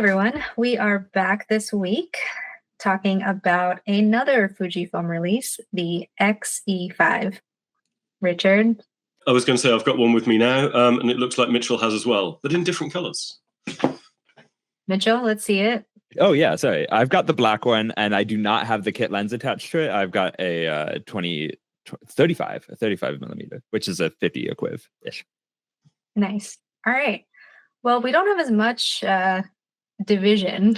everyone. We are back this week talking about another Fujifilm release, the X-E5. Richard? I was going to say I've got one with me now, and it looks like Mitchell has as well, but in different colors. Mitchell, let's see it. Oh, yeah, sorry. I've got the black one, and I do not have the kit lens attached to it. I've got a 35 millimeter, which is a 50 equiv-ish. Nice. All right. Well, we don't have as much division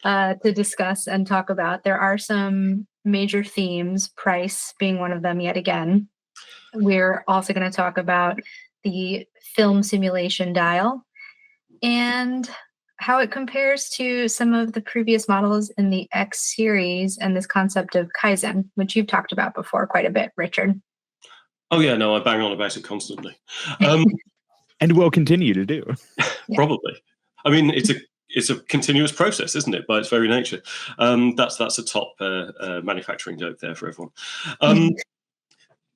to discuss and talk about. There are some major themes, price being one of them yet again. We're also going to talk about the film simulation dial and how it compares to some of the previous models in the X series and this concept of Kaizen, which you've talked about before quite a bit, Richard. Oh, yeah, no, I bang on about it constantly. And will continue to do. Probably. I mean, it's a continuous process, isn't it, by its very nature? That's a top manufacturing joke there for everyone.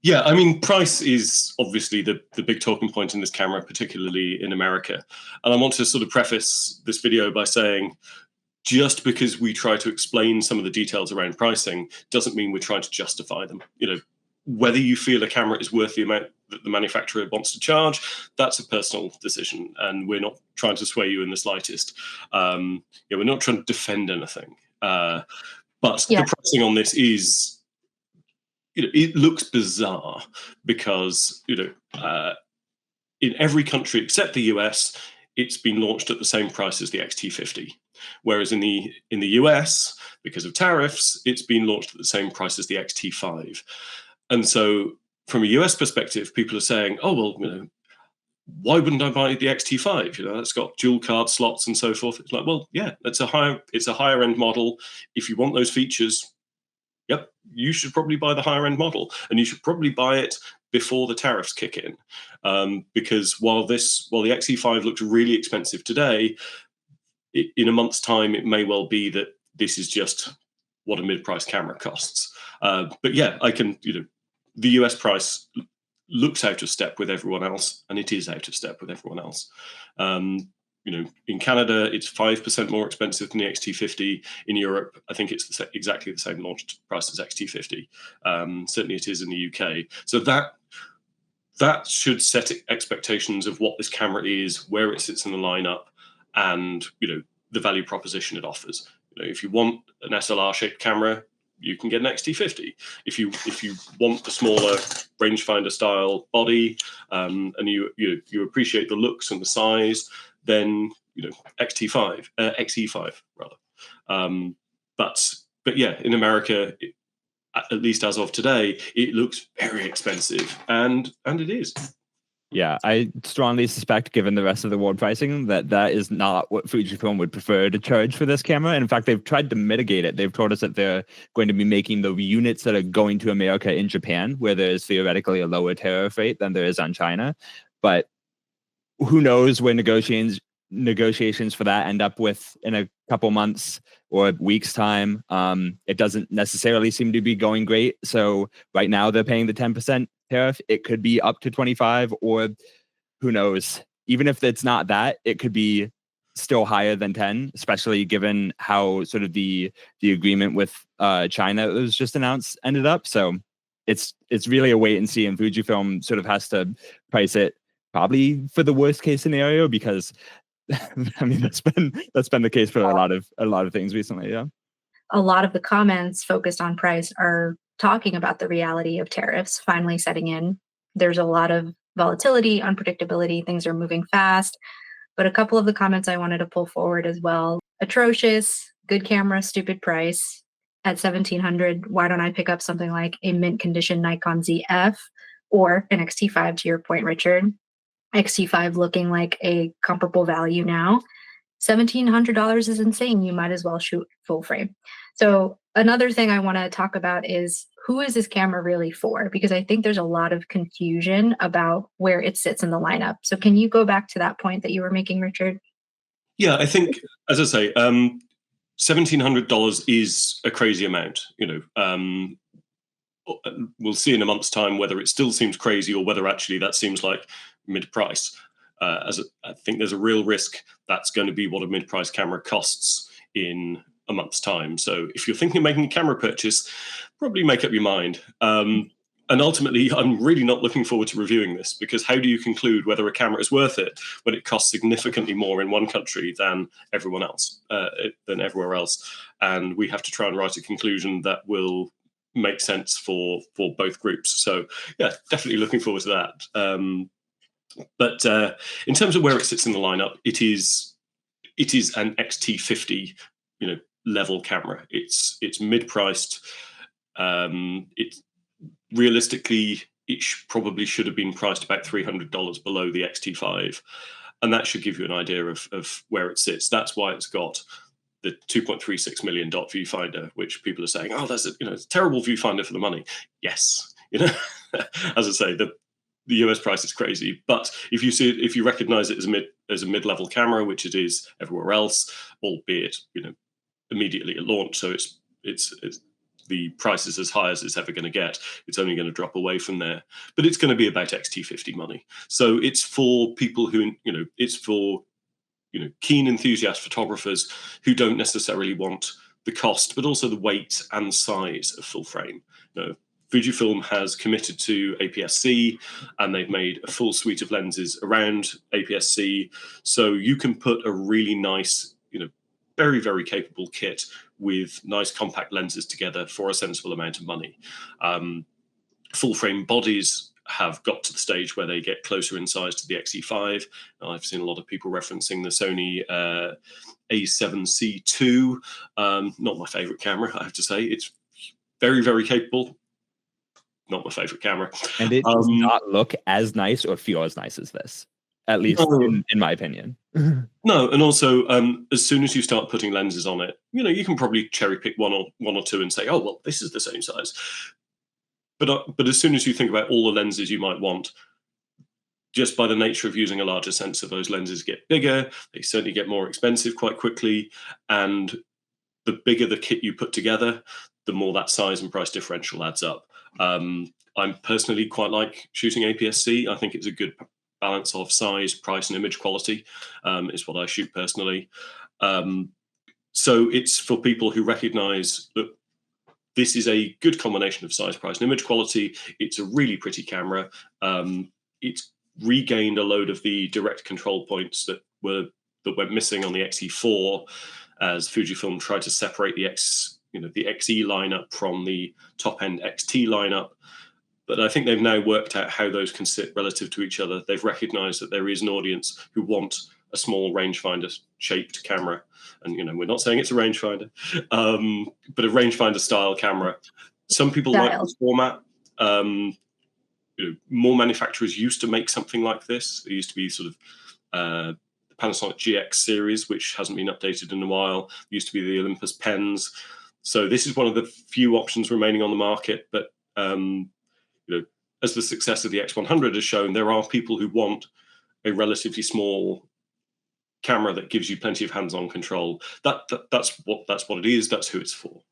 Yeah, I mean, price is obviously the big talking point in this camera, particularly in America. And I want to sort of preface this video by saying, just because we try to explain some of the details around pricing doesn't mean we're trying to justify them. You know, whether you feel a camera is worth the amount that the manufacturer wants to charge, that's a personal decision, and we're not trying to sway you in the slightest. We're not trying to defend anything. But the pricing on this is, it looks bizarre because, in every country except the US, it's been launched at the same price as the X-T50. Whereas in the US, because of tariffs, it's been launched at the same price as the X-T5. And so from a US perspective, people are saying, oh, well, why wouldn't I buy the X-T5? That's got dual card slots and so forth. It's like, well, yeah, it's a higher end model. If you want those features, yep, you should probably buy the higher end model, and you should probably buy it before the tariffs kick in. Because while the X-E5 looks really expensive today, in a month's time, it may well be that this is just what a mid-price camera costs. But yeah, the US price looks out of step with everyone else, and it is out of step with everyone else. In Canada, it's 5% more expensive than the X-T50. In Europe, I think it's exactly the same launch price as X-T50. Certainly it is in the UK. So that should set expectations of what this camera is, where it sits in the lineup, and the value proposition it offers. If you want an SLR-shaped camera, you can get an X-T50. If you want the smaller rangefinder style body, and you appreciate the looks and the size, then X-E5 rather. But yeah, in America, at least as of today, it looks very expensive, and it is. Yeah, I strongly suspect, given the rest of the world pricing, that is not what Fujifilm would prefer to charge for this camera. And in fact, they've tried to mitigate it. They've told us that they're going to be making the units that are going to America in Japan, where there is theoretically a lower tariff rate than there is on China. But who knows where negotiations for that end up with in a couple months or weeks' time. It doesn't necessarily seem to be going great. So right now they're paying the 10% tariff. It could be up to 25, or who knows? Even if it's not that, it could be still higher than 10, especially given how sort of the agreement with China that was just announced ended up. So it's really a wait and see, and Fujifilm sort of has to price it probably for the worst case scenario, because I mean that's been the case for a lot of things recently. Yeah, a lot of the comments focused on price are talking about the reality of tariffs finally setting in. There's a lot of volatility, unpredictability, things are moving fast. But a couple of the comments I wanted to pull forward as well: atrocious, good camera, stupid price. At $1,700, why don't I pick up something like a mint condition Nikon ZF or an X-T5, to your point, Richard? X-E5 looking like a comparable value now. $1,700 is insane. You might as well shoot full frame. So another thing I want to talk about is, who is this camera really for? Because I think there's a lot of confusion about where it sits in the lineup. So can you go back to that point that you were making, Richard? Yeah, I think, as I say, $1,700 is a crazy amount. We'll see in a month's time whether it still seems crazy or whether actually that seems like mid-price. I think there's a real risk that's going to be what a mid-price camera costs in a month's time. So if you're thinking of making a camera purchase, probably make up your mind. And ultimately, I'm really not looking forward to reviewing this, because how do you conclude whether a camera is worth it when it costs significantly more in one country than everywhere else? And we have to try and write a conclusion that will make sense for both groups. So yeah, definitely looking forward to that. But in terms of where it sits in the lineup, it is an XT50, level camera. It's mid-priced. Realistically, it probably should have been priced about $300 below the X-T5, and that should give you an idea of where it sits. That's why it's got the $2.36 million viewfinder, which people are saying, oh, that's it's a terrible viewfinder for the money. Yes, as I say, the US price is crazy, but if you recognize it as a mid-level camera, which it is everywhere else, albeit immediately at launch, so it's the price is as high as it's ever going to get. It's only going to drop away from there, but it's going to be about XT50 money. So it's for people who, it's for, keen enthusiast photographers who don't necessarily want the cost, but also the weight and size of full frame. Fujifilm has committed to APS-C, and they've made a full suite of lenses around APS-C. So you can put a really nice, very, very capable kit with nice compact lenses together for a sensible amount of money. Full frame bodies have got to the stage where they get closer in size to the X-E5. I've seen a lot of people referencing the Sony A7C II. Not my favorite camera, I have to say. It's very, very capable. Not my favorite camera. And it does not look as nice or feel as nice as this, at least in my opinion. No, and also as soon as you start putting lenses on it, you can probably cherry pick one or two and say, oh, well, this is the same size. But as soon as you think about all the lenses you might want, just by the nature of using a larger sensor, those lenses get bigger. They certainly get more expensive quite quickly. And the bigger the kit you put together, the more that size and price differential adds up. I'm personally quite like shooting APS-C. I think it's a good balance of size, price, and image quality, is what I shoot personally. So it's for people who recognize that this is a good combination of size, price, and image quality. It's a really pretty camera. It's regained a load of the direct control points that went missing on the X-E4, as Fujifilm tried to separate the XE lineup from the top-end XT lineup. But I think they've now worked out how those can sit relative to each other. They've recognized that there is an audience who want a small rangefinder-shaped camera. And, we're not saying it's a rangefinder, but a rangefinder-style camera. Some people like this format. More manufacturers used to make something like this. There used to be sort of the Panasonic GX series, which hasn't been updated in a while. There used to be the Olympus pens. So this is one of the few options remaining on the market. But as the success of the X100 has shown, there are people who want a relatively small camera that gives you plenty of hands-on control. That's what it is. That's who it's for.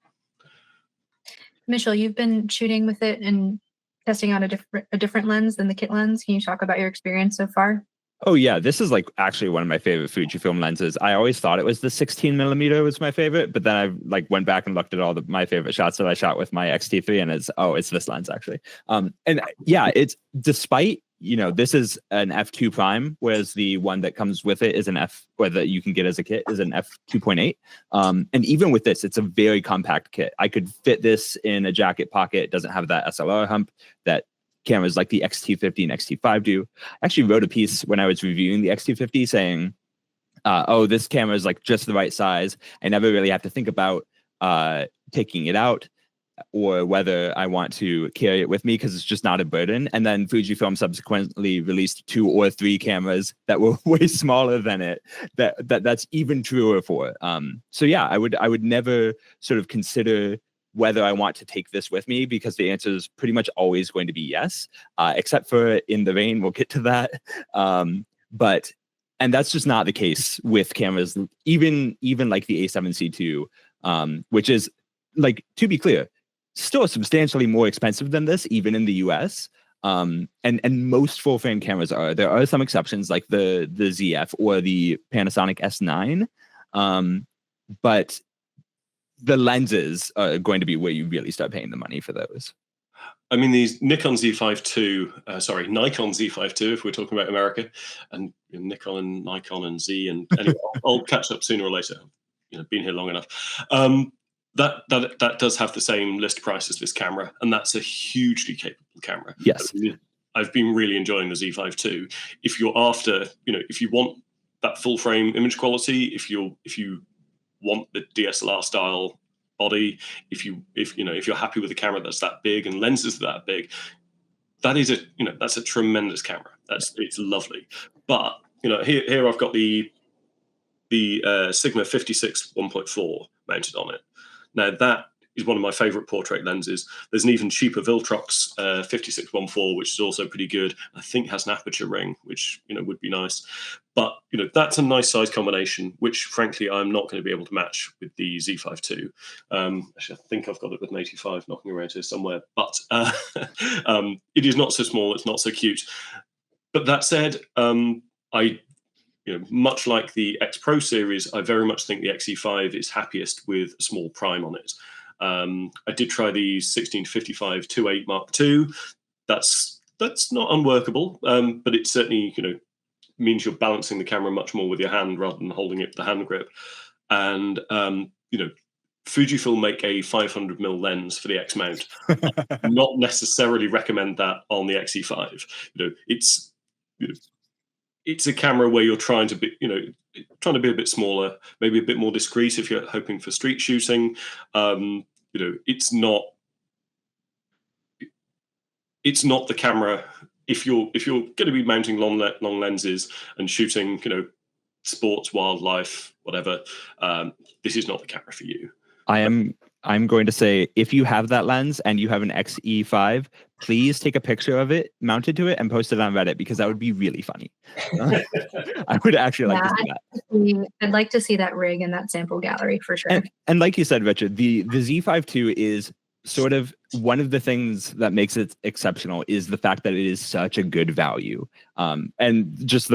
Mitchell, you've been shooting with it and testing out a different lens than the kit lens. Can you talk about your experience so far? Oh yeah, this is actually one of my favorite Fujifilm lenses. I always thought it was the 16mm was my favorite, but then I went back and looked at all my favorite shots that I shot with my X-T3, and it's this lens actually. And yeah, it's despite this is an f2 prime, whereas the one that comes with it is an that you can get as a kit is an f2.8. And even with this, it's a very compact kit. I could fit this in a jacket pocket. It doesn't have that SLR hump that cameras like the X-T50 and X-T5 do. I actually wrote a piece when I was reviewing the X-T50 saying, this camera is just the right size. I never really have to think about taking it out or whether I want to carry it with me because it's just not a burden. And then Fujifilm subsequently released 2 or 3 cameras that were way smaller than it. That's even truer for. So yeah, I would never sort of consider whether I want to take this with me, because the answer is pretty much always going to be yes, except for in the rain. We'll get to that. And that's just not the case with cameras, even like the A7C II, which is, to be clear, still substantially more expensive than this, even in the US. And most full frame cameras are. There are some exceptions like the ZF or the Panasonic S9, but the lenses are going to be where you really start paying the money for those. I mean, these Nikon Z5 II, Nikon Z5 II, if we're talking about America, and Nikon and Nikon and Z, and anyway, I'll catch up sooner or later. Been here long enough. That does have the same list price as this camera, and that's a hugely capable camera. Yes. I've been really enjoying the Z5 II. If you're after, if you want that full frame image quality, if you want the DSLR style body, if you're happy with a camera that's that big and lenses that big, that's a tremendous camera. It's lovely. But here I've got the Sigma 56 1.4 mounted on it. Now that is one of my favorite portrait lenses. There's an even cheaper Viltrox 56-1.4, which is also pretty good. I think has an aperture ring, which would be nice. But that's a nice size combination, which frankly I'm not going to be able to match with the Z5 II. Actually, I think I've got it with an 85 knocking around here somewhere. But it is not so small. It's not so cute. But that said, much like the X Pro series, I very much think the X-E5 is happiest with a small prime on it. I did try the 16-55 2.8 Mark II. That's not unworkable, but it certainly means you're balancing the camera much more with your hand rather than holding it with the hand grip. And Fujifilm make a 500mm lens for the X mount. Not necessarily recommend that on the X-E5. It's a camera where you're trying to be a bit smaller, maybe a bit more discreet if you're hoping for street shooting. It's not the camera if you're going to be mounting long lenses and shooting sports, wildlife, whatever. This is not the camera for you. I'm going to say, if you have that lens and you have an X-E5, please take a picture of it mounted to it and post it on Reddit, because that would be really funny. I would actually like to see that. I'd like to see that rig in that sample gallery for sure. And like you said, Richard, the Z5 II is sort of one of the things that makes it exceptional is the fact that it is such a good value. And just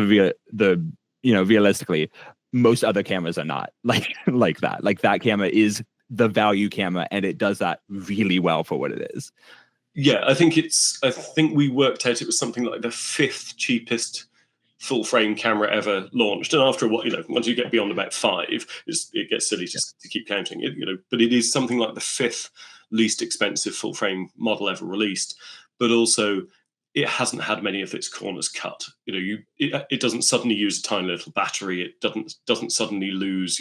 realistically, most other cameras are not like that. Like that camera is the value camera, and it does that really well for what it is. Yeah, I think we worked out it was something like the 5th cheapest full frame camera ever launched. And after a while, once you get beyond about 5, it gets silly to keep counting it, but it is something like the 5th least expensive full frame model ever released. But also it hasn't had many of its corners cut. It doesn't suddenly use a tiny little battery. It doesn't suddenly lose,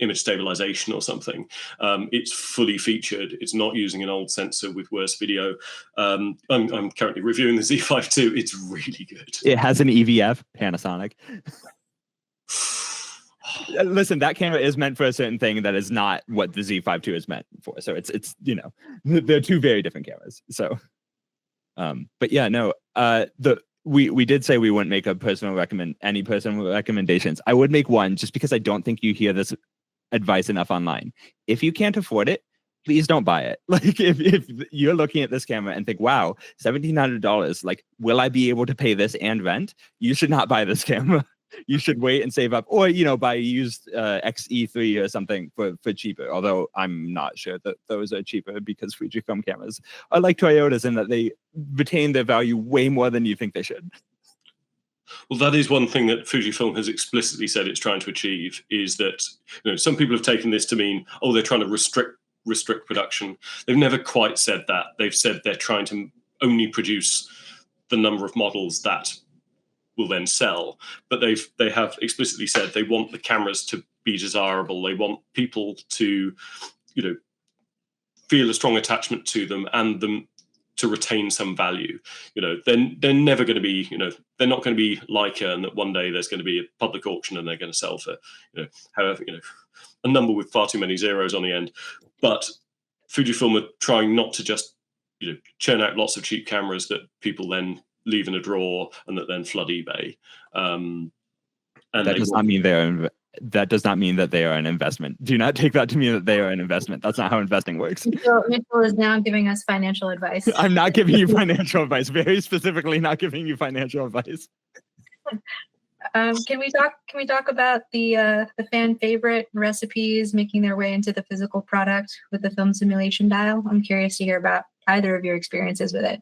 image stabilization or something. It's fully featured. It's not using an old sensor with worse video. I'm currently reviewing the Z5 II. It's really good. It has an EVF, Panasonic. Listen, that camera is meant for a certain thing that is not what the Z5 II is meant for. So it's they're two very different cameras. So, but yeah, no, we did say we wouldn't make any personal recommendations. I would make one, just because I don't think you hear this advice enough online. If you can't afford it, please don't buy it. Like if you're looking at this camera and think, wow, $1,700, like, will I be able to pay this and rent? You should not buy this camera. You should wait and save up, or buy a used X-E3 or something for cheaper. Although I'm not sure that those are cheaper, because Fujifilm cameras are like Toyotas in that they retain their value way more than you think they should. Well, that is one thing that Fujifilm has explicitly said it's trying to achieve, is that some people have taken this to mean, they're trying to restrict production. They've never quite said that. They've said they're trying to only produce the number of models that will then sell, but they have explicitly said they want the cameras to be desirable. They want people to feel a strong attachment to them, and them to retain some value. They're never going to be they're not going to be Leica, and that one day there's going to be a public auction and they're going to sell for however a number with far too many zeros on the end. But Fujifilm are trying not to just churn out lots of cheap cameras that people then leave in a drawer and that then flood eBay. And that does not mean they're that does not mean that they are an investment. Do not take that to mean that they are an investment. That's not how investing works. Mitchell is now giving us financial advice. I'm not giving you financial advice. Very specifically, not giving you financial advice. Can we talk about the fan favorite recipes making their way into the physical product with the film simulation dial? I'm curious to hear about either of your experiences with it.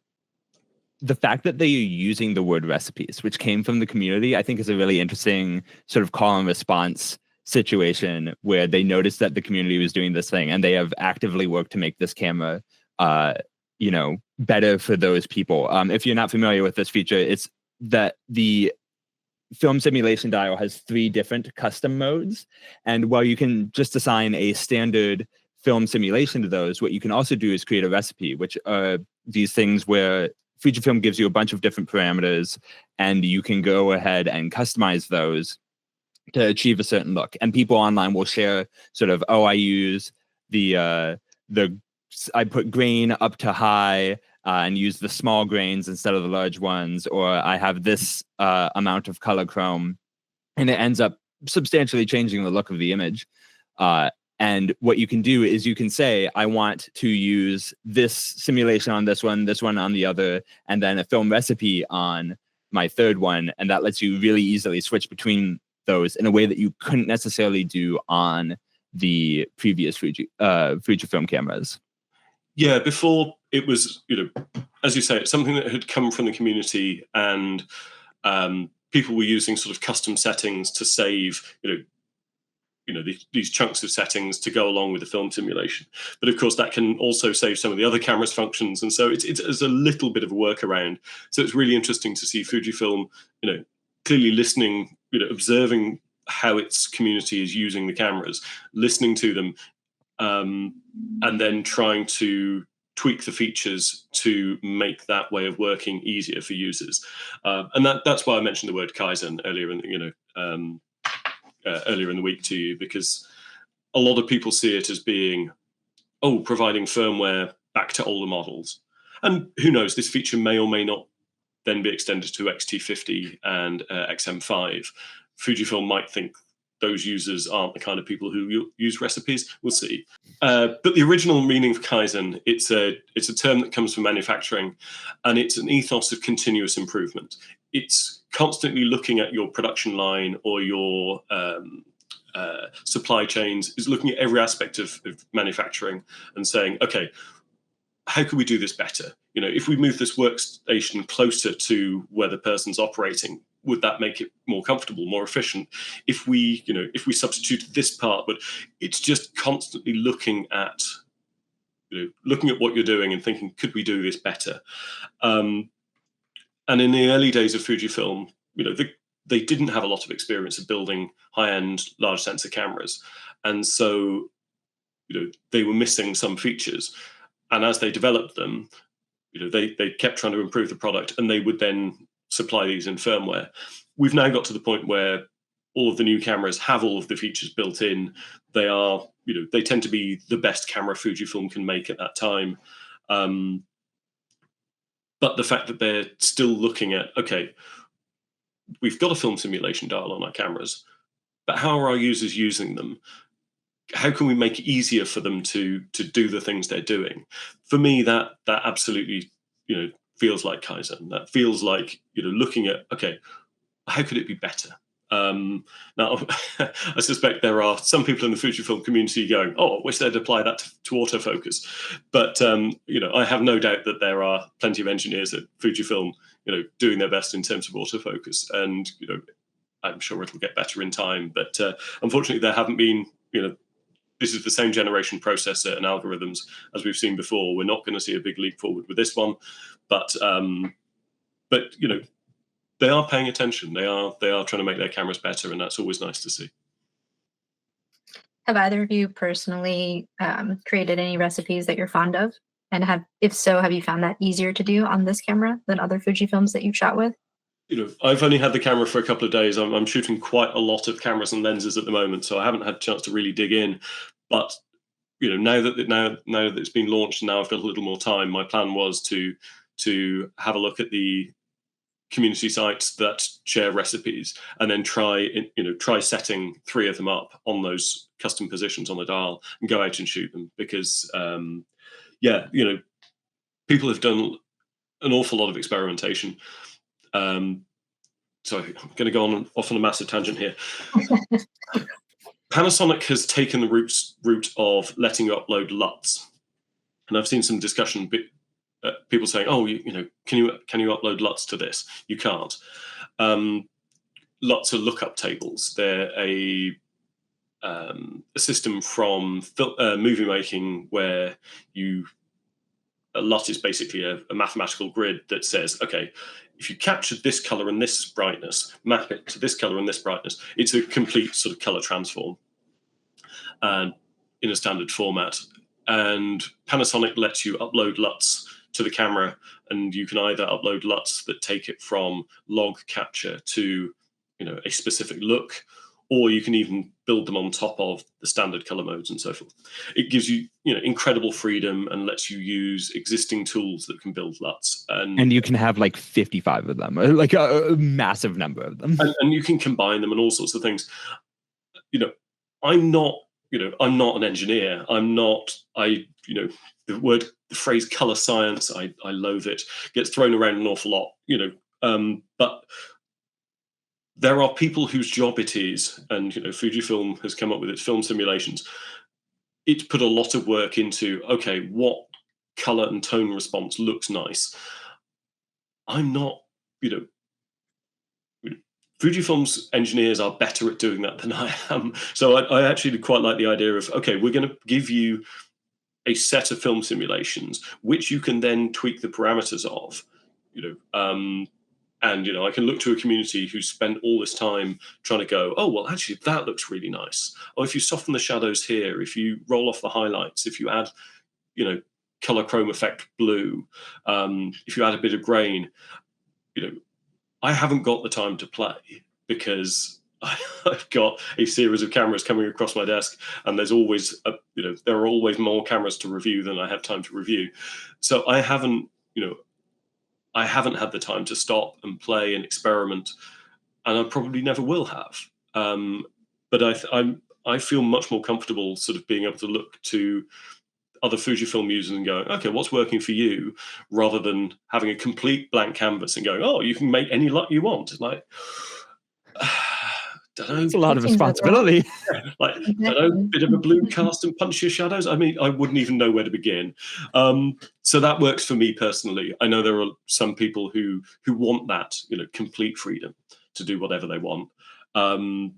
The fact that they are using the word recipes, which came from the community, I think is a really interesting sort of call and response situation where they noticed that the community was doing this thing and they have actively worked to make this camera, better for those people. If you're not familiar with this feature, it's that the film simulation dial has 3 different custom modes. And while you can just assign a standard film simulation to those, what you can also do is create a recipe, which are these things where Fujifilm gives you a bunch of different parameters and you can go ahead and customize those to achieve a certain look. And people online will share sort of, oh, I use I put grain up to high and use the small grains instead of the large ones, or I have this amount of color chrome, and it ends up substantially changing the look of the image. And what you can do is you can say, I want to use this simulation on this one on the other, and then a film recipe on my third one. And that lets you really easily switch between those in a way that you couldn't necessarily do on the previous Fujifilm cameras. Yeah, before it was, as you say, it's something that had come from the community, and people were using sort of custom settings to save, these chunks of settings to go along with the film simulation. But of course, that can also save some of the other camera's functions, and so it's a little bit of a workaround. So it's really interesting to see Fujifilm, clearly listening, observing how its community is using the cameras, listening to them, and then trying to tweak the features to make that way of working easier for users. And that's why I mentioned the word Kaizen earlier in the week to you, because a lot of people see it as being, providing firmware back to older models. And who knows, this feature may or may not then be extended to X-T50 and XM5. Fujifilm might think those users aren't the kind of people who use recipes. We'll see. But the original meaning of Kaizen, it's a term that comes from manufacturing, and it's an ethos of continuous improvement. It's constantly looking at your production line or your supply chains, is looking at every aspect of manufacturing and saying, okay, how could we do this better? If we move this workstation closer to where the person's operating, would that make it more comfortable, more efficient? If we substitute this part, but it's just constantly looking at what you're doing and thinking, could we do this better? And in the early days of Fujifilm, they didn't have a lot of experience of building high-end large sensor cameras, and so they were missing some features. And as they developed them, they kept trying to improve the product, and they would then supply these in firmware. We've now got to the point where all of the new cameras have all of the features built in. They are, they tend to be the best camera Fujifilm can make at that time. But the fact that they're still looking at, okay, we've got a film simulation dial on our cameras, but how are our users using them? How can we make it easier for them to do the things they're doing? For me, that absolutely, feels like Kaizen. That feels like, looking at, okay, how could it be better? Now, I suspect there are some people in the Fujifilm community going, I wish they'd apply that to autofocus. But, I have no doubt that there are plenty of engineers at Fujifilm, doing their best in terms of autofocus. And, I'm sure it'll get better in time. But unfortunately, there haven't been, this is the same generation processor and algorithms as we've seen before. We're not going to see a big leap forward with this one. But they are paying attention. They are trying to make their cameras better, and that's always nice to see. Have either of you personally created any recipes that you're fond of? And if so, have you found that easier to do on this camera than other Fujifilms that you've shot with? I've only had the camera for a couple of days. I'm shooting quite a lot of cameras and lenses at the moment, so I haven't had a chance to really dig in. But now that it's been launched and now I've got a little more time, my plan was to have a look at the community sites that share recipes, and then try setting 3 of them up on those custom positions on the dial and go out and shoot them, because people have done an awful lot of experimentation. Sorry, I'm going to go off on a massive tangent here. Panasonic has taken the route of letting you upload LUTs, and I've seen some discussion. People saying, "Oh, can you upload LUTs to this?" You can't. LUTs are lookup tables. They're a system from movie making where a LUT is basically a mathematical grid that says, okay, if you capture this color and this brightness, map it to this color and this brightness, it's a complete sort of color transform and in a standard format. And Panasonic lets you upload LUTs to the camera, and you can either upload LUTs that take it from log capture to a specific look, or you can even build them on top of the standard color modes and so forth. It gives you, incredible freedom and lets you use existing tools that can build LUTs. And you can have like 55 of them, like a massive number of them. And you can combine them and all sorts of things. I'm not an engineer. The phrase color science, I loathe it. Gets thrown around an awful lot, but there are people whose job it is, and Fujifilm has come up with its film simulations. It's put a lot of work into, okay, what color and tone response looks nice. I'm not, Fujifilm's engineers are better at doing that than I am. So I actually quite like the idea of, okay, we're going to give you a set of film simulations, which you can then tweak the parameters of, and I can look to a community who spent all this time trying to go, oh, well, actually, that looks really nice. Or if you soften the shadows here, if you roll off the highlights, if you add, color chrome effect blue, if you add a bit of grain, I haven't got the time to play because I've got a series of cameras coming across my desk, and there's always, there are always more cameras to review than I have time to review. So I haven't had the time to stop and play and experiment, and I probably never will have. But I feel much more comfortable sort of being able to look to other Fujifilm users and going, okay, what's working for you, rather than having a complete blank canvas and going, oh, you can make any LUT you want. Like, don't know. It's a lot of responsibility. Like, a bit of a blue cast and punch your shadows. I mean, I wouldn't even know where to begin. So that works for me personally. I know there are some people who want that, complete freedom to do whatever they want. I'm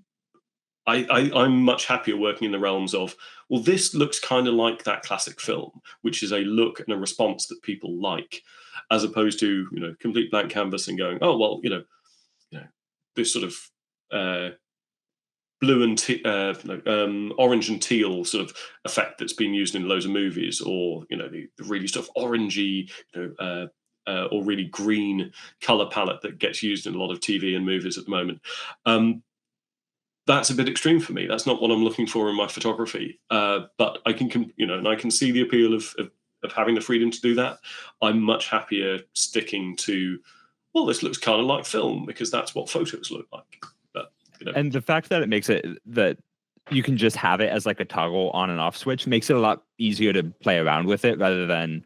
much happier working in the realms of, well, this looks kind of like that classic film, which is a look and a response that people like, as opposed to, complete blank canvas and going, oh, well, this sort of blue and orange and teal sort of effect that's been used in loads of movies, or the really sort of orangey, or really green color palette that gets used in a lot of TV and movies at the moment. That's a bit extreme for me. That's not what I'm looking for in my photography. But I can, and I can see the appeal of having the freedom to do that. I'm much happier sticking to, well, this looks kind of like film because that's what photos look like. But, and the fact that it makes it that you can just have it as like a toggle on and off switch makes it a lot easier to play around with it, rather than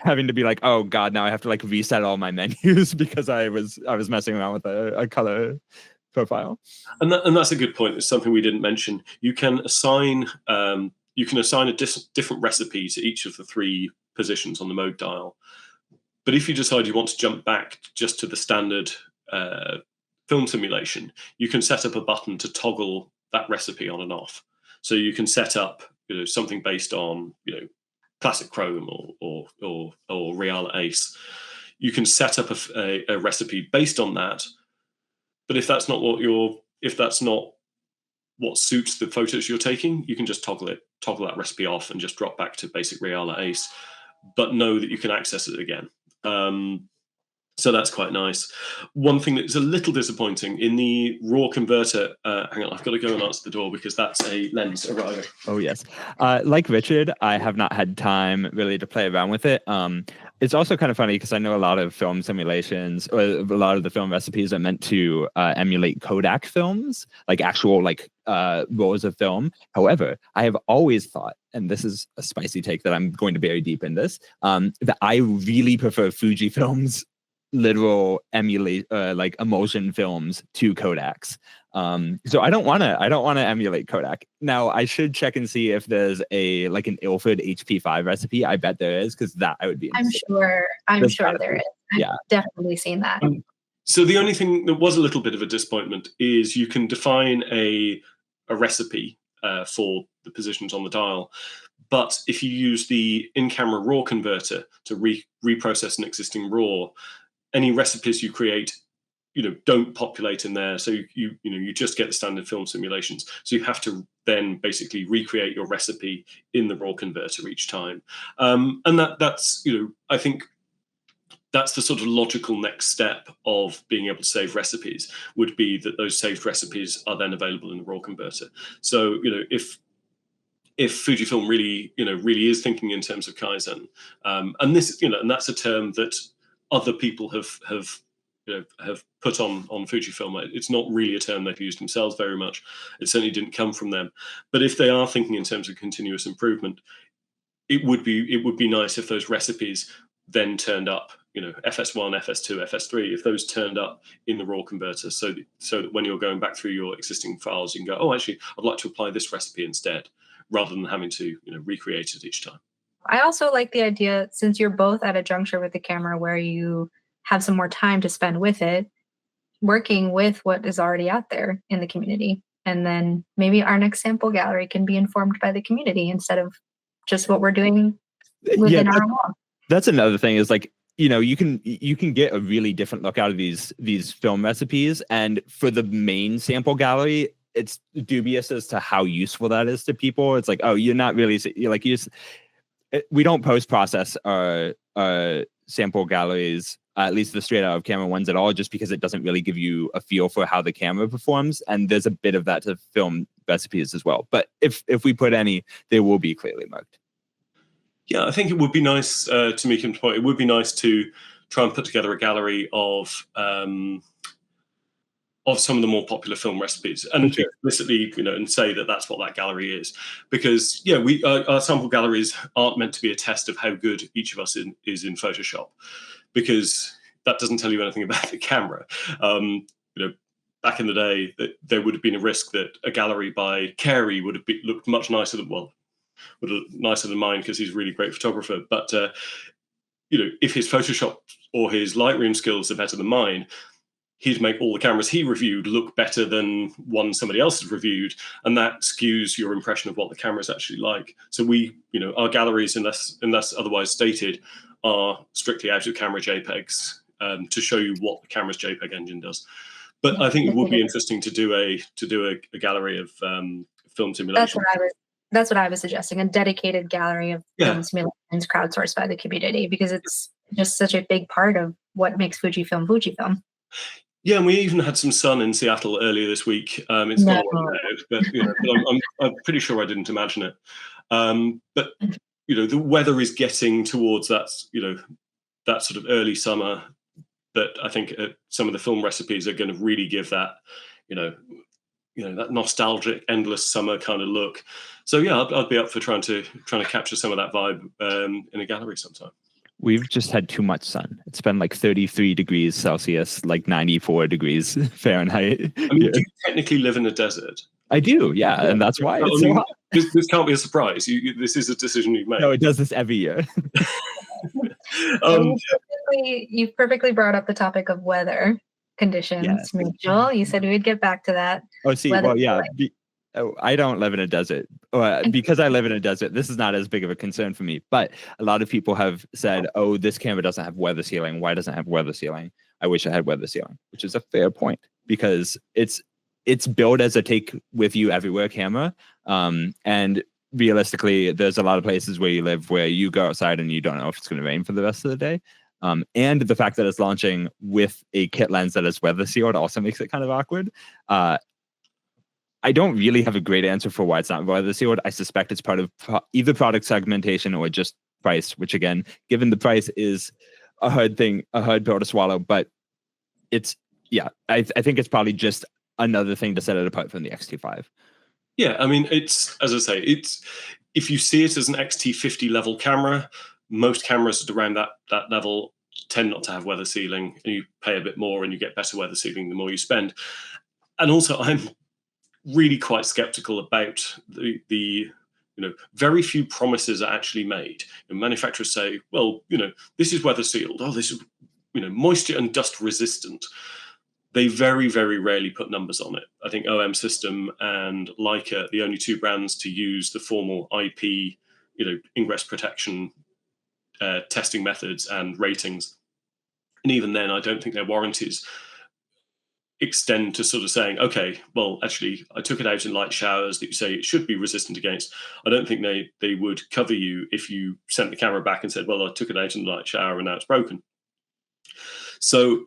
having to be like, oh god, now I have to like reset all my menus because I was messing around with a color profile. And that's a good point. It's something we didn't mention. You can assign a different recipe to each of the 3 positions on the mode dial. But if you decide you want to jump back just to the standard film simulation, you can set up a button to toggle that recipe on and off. So you can set up something based on classic chrome or Real Ace. You can set up a recipe based on that. But if that's not what suits the photos you're taking, you can just toggle that recipe off and just drop back to basic Real Ace, but know that you can access it again. So that's quite nice. One thing that's a little disappointing in the RAW converter, hang on, I've got to go and answer the door because that's a lens arriving. Oh, yes. Like Richard, I have not had time really to play around with it. It's also kind of funny because I know a lot of film simulations, or a lot of the film recipes are meant to emulate Kodak films, like actual rolls of film. However, I have always thought, and this is a spicy take that I'm going to bury deep in this, that I really prefer Fujifilm's literal emulate like emulsion films to Kodaks. So I don't want to emulate Kodak. Now I should check and see if there's an Ilford HP5 recipe. I bet there is, because that I would be interested. I'm sure there is. Yeah, I've definitely seen that. So the only thing that was a little bit of a disappointment is you can define a recipe for the positions on the dial, but if you use the in-camera RAW converter to reprocess an existing RAW, any recipes you create, don't populate in there. So you just get the standard film simulations. So you have to then basically recreate your recipe in the RAW converter each time. And that's I think that's the sort of logical next step of being able to save recipes, would be that those saved recipes are then available in the RAW converter. So if Fujifilm really is thinking in terms of Kaizen, and this and that's a term that other people have put on Fujifilm. It's not really a term they've used themselves very much. It certainly didn't come from them. But if they are thinking in terms of continuous improvement, it would be nice if those recipes then turned up, FS1, FS2, FS3, if those turned up in the RAW converter, so that when you're going back through your existing files, you can go, oh, actually, I'd like to apply this recipe instead, rather than having to recreate it each time. I also like the idea, since you're both at a juncture with the camera where you have some more time to spend with it, working with what is already out there in the community. And then maybe our next sample gallery can be informed by the community instead of just what we're doing within our wall. That's another thing, is you can get a really different look out of these film recipes. And for the main sample gallery, it's dubious as to how useful that is to people. It's like, oh, you're not really, we don't post-process our sample galleries, at least the straight out of camera ones, at all, just because it doesn't really give you a feel for how the camera performs. And there's a bit of that to film recipes as well. But if we put any, they will be clearly marked. Yeah, I think it would be nice, to Meekham's point, it would be nice to try and put together a gallery of some of the more popular film recipes, and explicitly, and say that that's what that gallery is. Because our sample galleries aren't meant to be a test of how good each of us is in Photoshop, because that doesn't tell you anything about the camera. Back in the day, there would have been a risk that a gallery by Carey would have looked much nicer than mine, because he's a really great photographer. But if his Photoshop or his Lightroom skills are better than mine, he'd make all the cameras he reviewed look better than one somebody else has reviewed, and that skews your impression of what the camera is actually like. So our galleries, unless otherwise stated, are strictly out of camera JPEGs, to show you what the camera's JPEG engine does. But I think it would be interesting to do a gallery of film simulation. That's what I was suggesting, a dedicated gallery of film simulations crowdsourced by the community, because it's just such a big part of what makes Fujifilm Fujifilm. Yeah, and we even had some sun in Seattle earlier this week. It's gone on now, but I'm pretty sure I didn't imagine it. But the weather is getting towards that that sort of early summer that I think some of the film recipes are going to really give that that nostalgic endless summer kind of look. So yeah, I'd be up for trying to capture some of that vibe in a gallery sometime. We've just had too much sun. It's been like 33 degrees Celsius, like 94 degrees Fahrenheit. I mean, do you technically live in a desert? I do, yeah, and that's why it's so hot. This can't be a surprise. This is a decision you've made. No, it does this every year. You've perfectly brought up the topic of weather conditions, Mitchell. You said we would get back to that. Oh, see, well, yeah. I don't live in a desert. Because I live in a desert, this is not as big of a concern for me. But a lot of people have said, oh, this camera doesn't have weather sealing. Why doesn't it have weather sealing? I wish I had weather sealing, which is a fair point, because it's built as a take with you everywhere camera. And realistically, there's a lot of places where you live where you go outside and you don't know if it's going to rain for the rest of the day. And the fact that it's launching with a kit lens that is weather sealed also makes it kind of awkward. I don't really have a great answer for why it's not weather sealed. I suspect it's part of either product segmentation or just price, which again, given the price is a hard pill to swallow, but it's, yeah, I think it's probably just another thing to set it apart from the X-E5. Yeah, I mean, it's, as I say, it's, if you see it as an X-T50 level camera, most cameras at around that level tend not to have weather sealing, and you pay a bit more and you get better weather sealing the more you spend. And also, I'm really quite skeptical about the very few promises are actually made. And manufacturers say, well, this is weather sealed. Oh, this is moisture and dust resistant. They very, very rarely put numbers on it. I think OM System and Leica are the only two brands to use the formal IP, ingress protection testing methods and ratings. And even then, I don't think their warranties extend to sort of saying, okay, well, actually, I took it out in light showers that you say it should be resistant against. I don't think they would cover you if you sent the camera back and said, well, I took it out in the light shower and now it's broken. So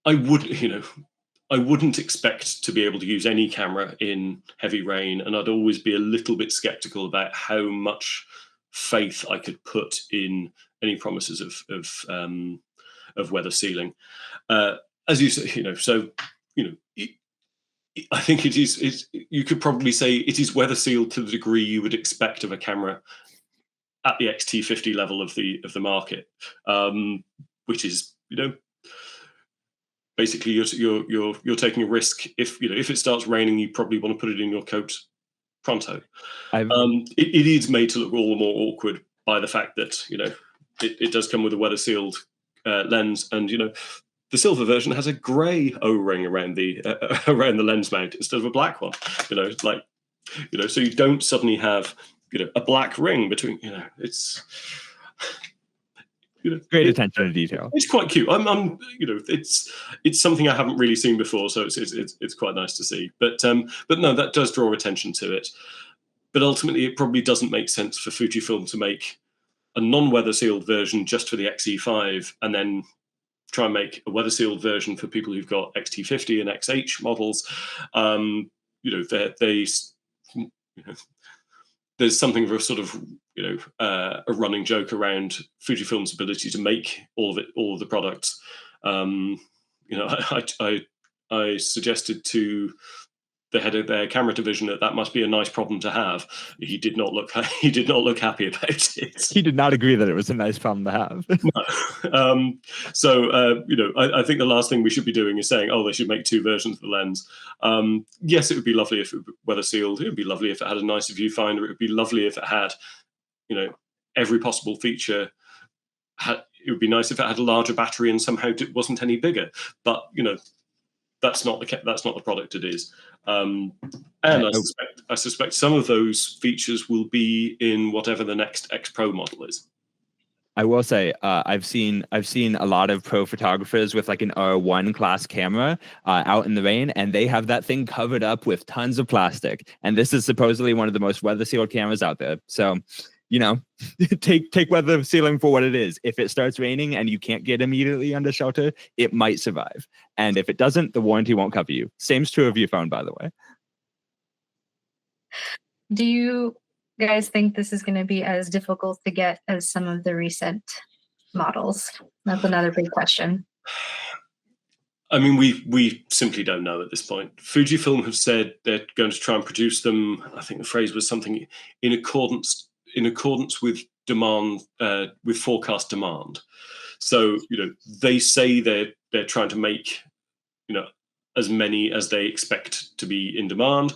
I wouldn't expect to be able to use any camera in heavy rain, and I'd always be a little bit skeptical about how much faith I could put in any promises of weather sealing. As you say, I think it is. You could probably say it is weather sealed to the degree you would expect of a camera at the X-T50 level of the market, which is basically you're taking a risk. If it starts raining, you probably want to put it in your coat pronto. It is made to look all the more awkward by the fact that it does come with a weather sealed lens, and the silver version has a grey O-ring around the lens mount instead of a black one. So you don't suddenly have a black ring between. It's great attention to detail. It's quite cute. It's something I haven't really seen before, so it's quite nice to see. But no, that does draw attention to it. But ultimately, it probably doesn't make sense for Fujifilm to make a non-weather sealed version just for the X-E5 and then try and make a weather sealed version for people who've got X-T50 and XH models. There's something of a sort of a running joke around Fujifilm's ability to make all of the products. I suggested to the head of their camera division that must be a nice problem to have. He did not look happy about it. He did not agree that it was a nice problem to have. No. I think the last thing we should be doing is saying, oh, they should make two versions of the lens. Yes, it would be lovely if it were weather sealed. It would be lovely if it had a nicer viewfinder. It would be lovely if it had, every possible feature. It would be nice if it had a larger battery and somehow it wasn't any bigger. But that's not the product it is. And I suspect some of those features will be in whatever the next X Pro model is. I will say I've seen a lot of pro photographers with like an R1 class camera out in the rain, and they have that thing covered up with tons of plastic. And this is supposedly one of the most weather sealed cameras out there. So, take weather sealing for what it is. If it starts raining and you can't get immediately under shelter, it might survive. And if it doesn't, the warranty won't cover you. Same's true of your phone, by the way. Do you guys think this is going to be as difficult to get as some of the recent models? That's another big question. I mean, we simply don't know at this point. Fujifilm have said they're going to try and produce them. I think the phrase was something in accordance with demand, with forecast demand. So they say they're trying to make as many as they expect to be in demand.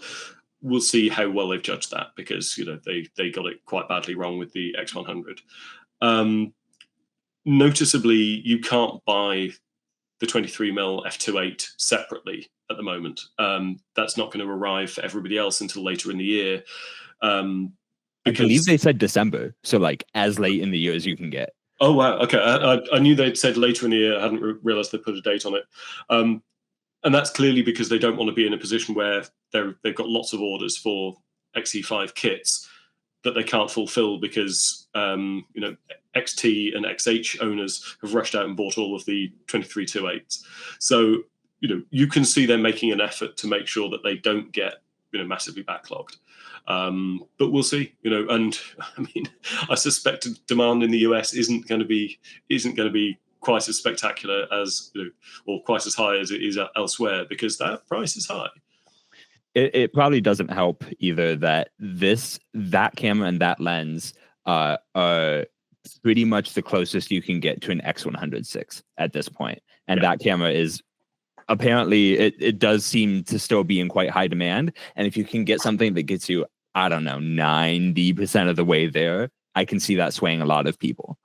We'll see how well they've judged that, because they got it quite badly wrong with the X100. Noticeably, you can't buy the 23mm f2.8 separately at the moment. That's not going to arrive for everybody else until later in the year. I believe they said December, so like as late in the year as you can get. Oh wow, okay. I knew they'd said later in the year. I hadn't realised they put a date on it. And that's clearly because they don't want to be in a position where they've got lots of orders for X-E5 kits that they can't fulfil because XT and XH owners have rushed out and bought all of the 23-28s. So you can see they're making an effort to make sure that they don't get massively backlogged. But we'll see, and I mean, I suspect demand in the US isn't going to be quite as spectacular as or quite as high as it is elsewhere, because that price is high. It probably doesn't help either that that camera and that lens are pretty much the closest you can get to an X100 at this point, and that camera is apparently it does seem to still be in quite high demand. And if you can get something that gets you, I don't know, 90% of the way there, I can see that swaying a lot of people.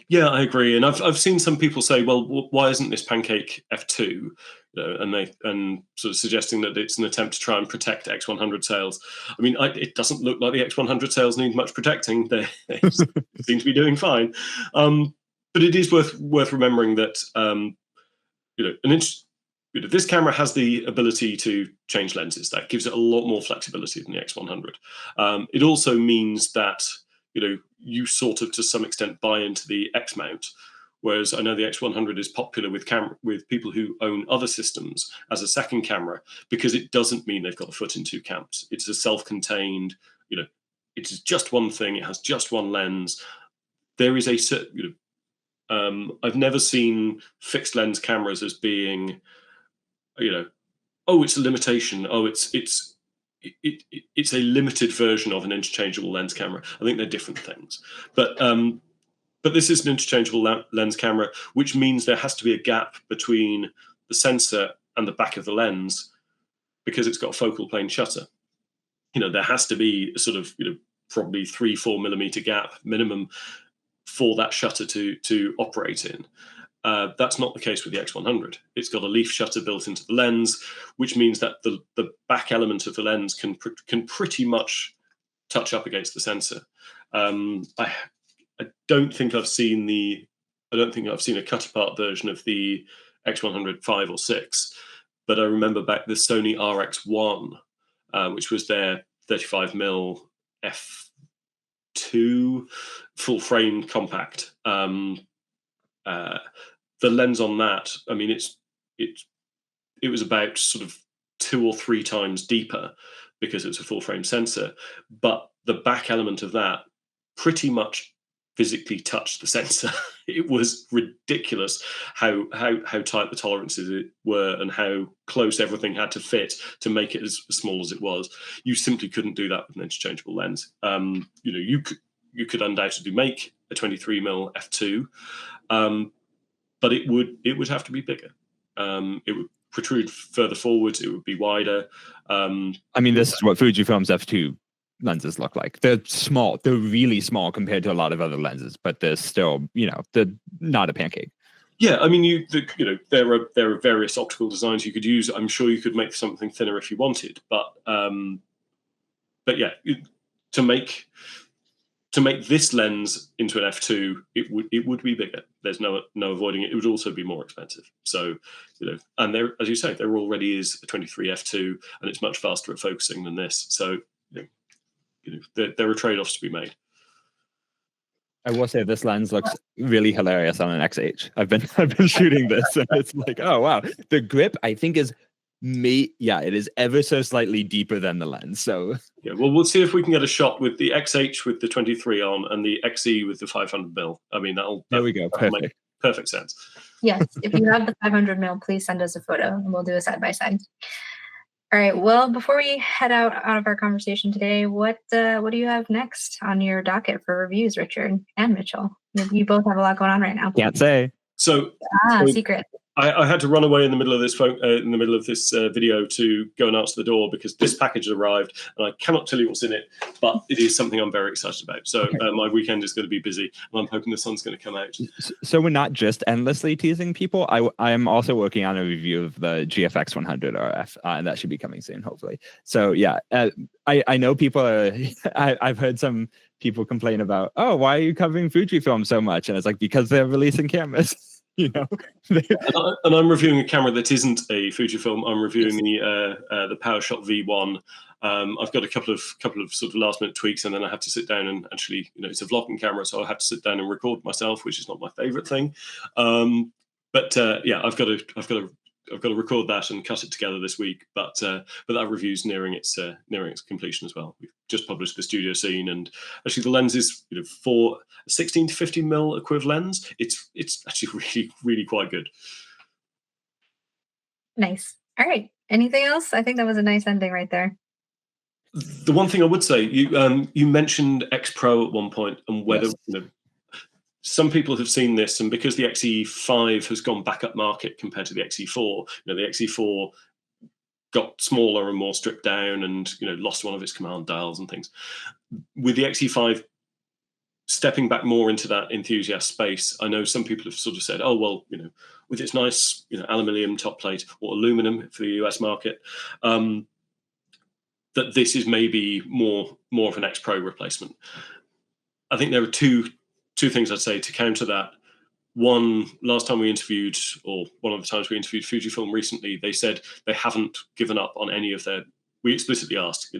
Yeah, I agree. And I've seen some people say, well, why isn't this Pancake F2? And sort of suggesting that it's an attempt to try and protect X100 sales. I mean, it doesn't look like the X100 sales need much protecting. They seem to be doing fine. But it is worth remembering that this camera has the ability to change lenses. That gives it a lot more flexibility than the X100. It also means that you sort of to some extent buy into the X mount, whereas I know the X100 is popular with people who own other systems as a second camera, because it doesn't mean they've got a foot in two camps. It's a self-contained, it is just one thing. It has just one lens. There is a certain, I've never seen fixed lens cameras as being, it's a limitation. Oh, it's a limited version of an interchangeable lens camera. I think they're different things. But this is an interchangeable lens camera, which means there has to be a gap between the sensor and the back of the lens, because it's got a focal plane shutter. There has to be a sort of, probably 3-4 millimeter gap minimum for that shutter to operate in. That's not the case with the X100. It's got a leaf shutter built into the lens, which means that the back element of the lens can pretty much touch up against the sensor. I don't think I've seen a cut apart version of the X100 5 or 6, but I remember back the Sony RX1, which was their 35mm f2 full frame compact. The lens on that, I mean, it was about sort of 2 or 3 times deeper because it's a full frame sensor, but the back element of that pretty much physically touched the sensor. It was ridiculous how tight the tolerances were and how close everything had to fit to make it as small as it was. You simply couldn't do that with an interchangeable lens. You could undoubtedly make a 23mm f2, but it would have to be bigger. It would protrude further forwards. It would be wider. I mean, this is what Fujifilm's f2 lenses look like. They're small. They're really small compared to a lot of other lenses, but they're still, they're not a pancake. Yeah, I mean, there are various optical designs you could use. I'm sure you could make something thinner if you wanted, but yeah, to make this lens into an f2, it would be bigger. There's no avoiding it. It would also be more expensive. So, and there, as you say, there already is a 23 f2, and it's much faster at focusing than this. So, there are trade-offs to be made. I will say this lens looks really hilarious on an XH. I've been shooting this, and it's like, oh wow, the grip I think is it is ever so slightly deeper than the lens. So yeah, well, we'll see if we can get a shot with the XH with the 23 on and the XE with the 500mm. I mean, there we go. Perfect. Make perfect sense. Yes, if you have the 500mm, please send us a photo, and we'll do a side by side. All right. Well, before we head out of our conversation today, what do you have next on your docket for reviews, Richard and Mitchell? You both have a lot going on right now. Can't say. So secret. I had to run away in the middle of this video to go and answer the door because this package has arrived, and I cannot tell you what's in it, but it is something I'm very excited about. So my weekend is going to be busy, and I'm hoping the sun's going to come out. So we're not just endlessly teasing people. I am also working on a review of the GFX 100 RF, and that should be coming soon, hopefully. So yeah, I know people are. I've heard some people complain about, oh, why are you covering Fujifilm so much? And it's like, because they're releasing cameras. And I'm reviewing a camera that isn't a Fujifilm. I'm reviewing the PowerShot V1, I've got a couple of sort of last minute tweaks, and then I have to sit down and actually, it's a vlogging camera, so I have to sit down and record myself, which is not my favorite thing. But I've got to record that and cut it together this week. But that review's nearing its completion as well. We've just published the studio scene, and actually the lens is, for a 16 to 50 mil equiv lens, it's actually really, really quite good. Nice. All right. Anything else? I think that was a nice ending right there. The one thing I would say, you mentioned X Pro at one point, and whether some people have seen this, and because the X-E5 has gone back up market compared to the X-E4, the X-E4 got smaller and more stripped down, and lost one of its command dials and things. With the X-E5 stepping back more into that enthusiast space, I know some people have sort of said, oh well, with its nice aluminium top plate or aluminum for the US market, that this is maybe more of an X Pro replacement. I think there are two things I'd say to counter that. One, last time we interviewed, or one of the times we interviewed Fujifilm recently, they said they haven't given up on any of their. We explicitly asked,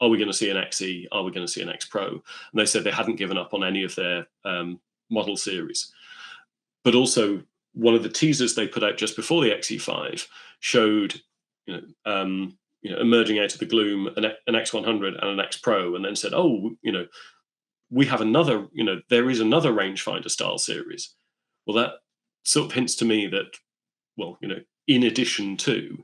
are we going to see an XE? Are we going to see an X Pro? And they said they hadn't given up on any of their model series. But also, one of the teasers they put out just before the X-E5 showed, emerging out of the gloom, an X100 and an X Pro, and then said, oh, we have another, there is another rangefinder style series. Well, that sort of hints to me that, well, in addition to,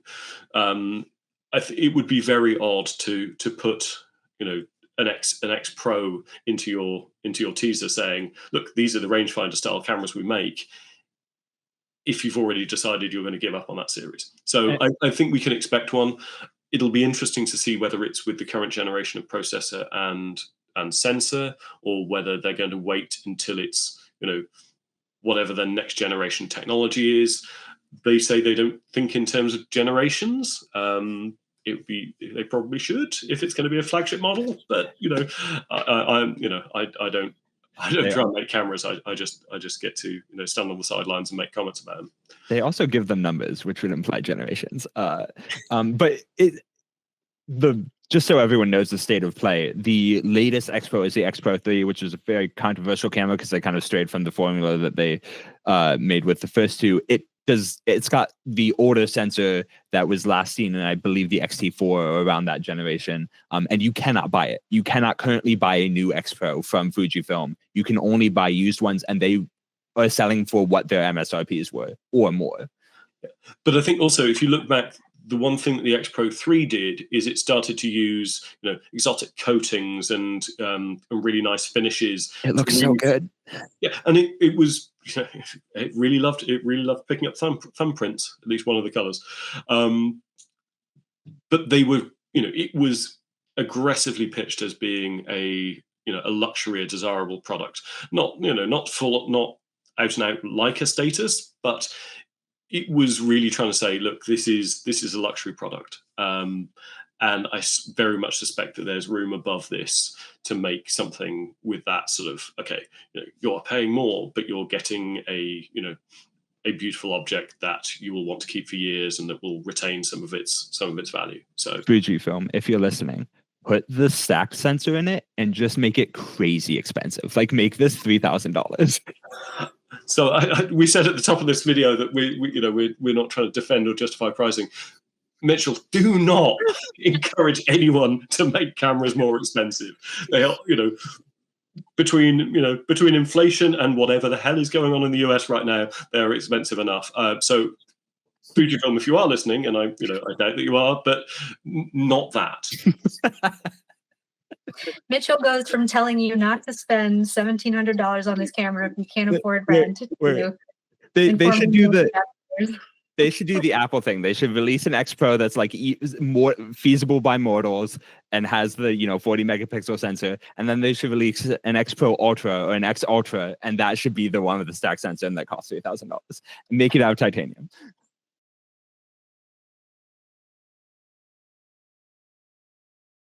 it would be very odd to put, an X Pro into your teaser saying, look, these are the rangefinder style cameras we make, if you've already decided you're going to give up on that series. So I think we can expect one. It'll be interesting to see whether it's with the current generation of processor and sensor, or whether they're going to wait until it's, whatever the next generation technology is. They say they don't think in terms of generations. They probably should if it's going to be a flagship model. But I don't try and make cameras. I just get to stand on the sidelines and make comments about them. They also give them numbers, which would imply generations. But just so everyone knows the state of play, the latest X Pro is the X Pro 3, which is a very controversial camera because they kind of strayed from the formula that they made with the first two. It's got the order sensor that was last seen in, I believe, the X-T4 or around that generation. And you cannot buy it. You cannot currently buy a new X Pro from Fujifilm. You can only buy used ones, and they are selling for what their MSRPs were or more. But I think also, if you look back, the one thing that the X Pro 3 did is it started to use, exotic coatings and really nice finishes. It looks so good. Yeah, and it was, it really loved picking up thumbprints, at least one of the colors. But they were, it was aggressively pitched as being a luxury, a desirable product. Not out and out Leica status, but it was really trying to say, look, this is a luxury product. And I very much suspect that there's room above this to make something with that sort of, okay, you're paying more, but you're getting a beautiful object that you will want to keep for years and that will retain some of its value. So Fujifilm, if you're listening, put the stacked sensor in it and just make it crazy expensive. Like, make this $3,000. So we said at the top of this video that we're not trying to defend or justify pricing. Mitchell, do not encourage anyone to make cameras more expensive. They are, between inflation and whatever the hell is going on in the US right now, they're expensive enough. So Fujifilm, if you are listening, and I doubt that you are, but not that. Mitchell goes from telling you not to spend $1,700 on this camera if you can't afford rent. They should do They should do the Apple thing. They should release an X Pro that's like more feasible by mortals and has the 40 megapixel sensor, and then they should release an X Pro Ultra or an X Ultra, and that should be the one with the stack sensor, and that costs $3,000. Make it out of titanium.